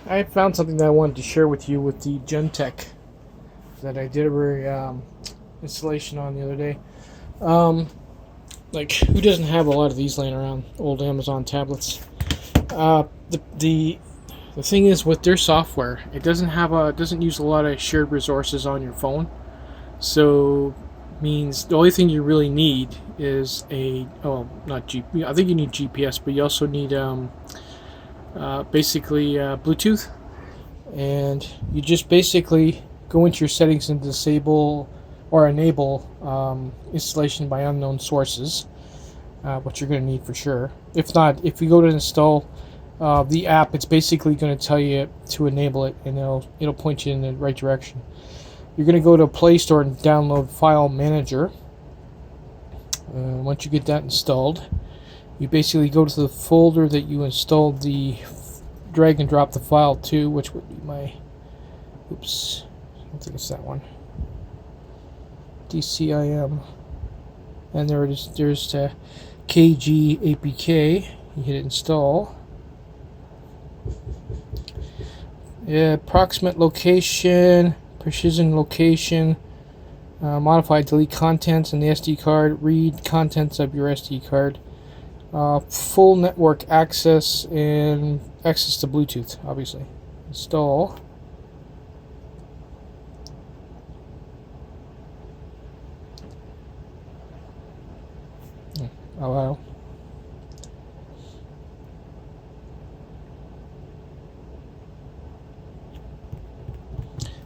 I found something that I wanted to share with you with the JUNTEK that I did a installation on the other day. Like, who doesn't have a lot of these laying around? Old Amazon tablets. The thing is with their software, it doesn't use a lot of shared resources on your phone. So means the only thing you really need is not GPS. I think you need GPS, but you also need basically Bluetooth, and you just basically go into your settings and disable or enable installation by unknown sources, which you're going to need for sure. If not, if you go to install the app, it's basically going to tell you to enable it, and it'll point you in the right direction. You're going to go to Play Store and download File Manager. Once you get that installed, you basically go to the folder that you installed the drag and drop the file to, which would be my, oops, I don't think it's that one, DCIM, and there it is. There's KG140F. You hit install. Approximate location, precision location, modify, delete contents in the SD card, read contents of your SD card, full network access, and access to Bluetooth, obviously. Install. Allow.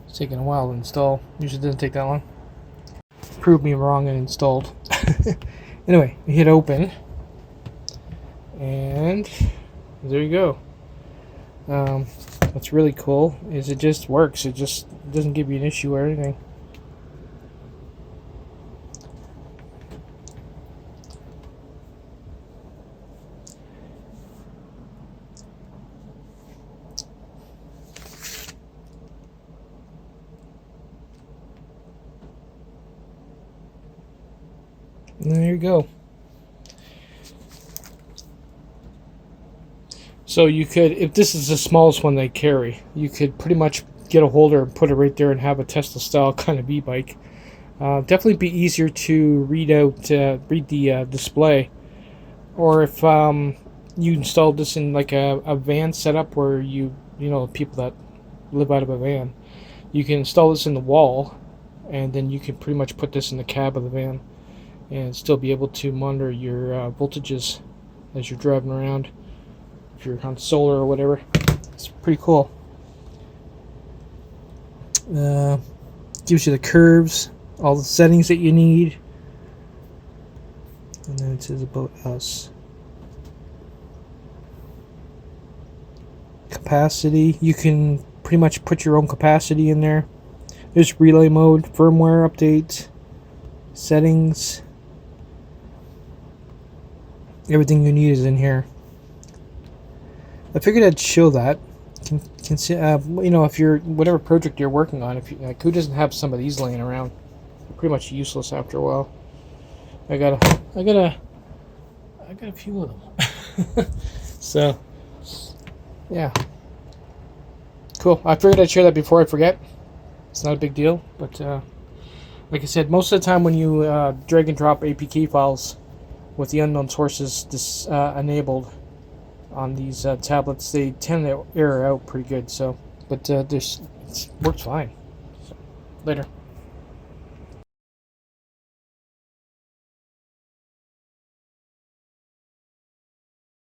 It's taking a while to install. Usually doesn't take that long. Proved me wrong and installed. Anyway, you hit open, and there you go. What's really cool is it just works. It just doesn't give you an issue or anything. And there you go. So you could, if this is the smallest one they carry, you could pretty much get a holder and put it right there and have a Tesla style kind of e-bike. Definitely be easier to read the display. Or if you installed this in like a van setup where you know people that live out of a van, you can install this in the wall, and then you can pretty much put this in the cab of the van and still be able to monitor your voltages as you're driving around, if you're on solar or whatever. It's pretty cool. Gives you the curves, all the settings that you need, and then it says about us. Capacity, you can pretty much put your own capacity in there. There's relay mode, firmware update, settings. Everything you need is in here. I figured I'd show that. You know, if you're whatever project you're working on, if you, like, who doesn't have some of these laying around? They're pretty much useless after a while. I got a few of them. So, yeah, cool. I figured I'd share that before I forget. It's not a big deal, but like I said, most of the time when you drag and drop APK files with the unknown sources enabled on these tablets, they tend to error out pretty good. So, but this works fine. So, later.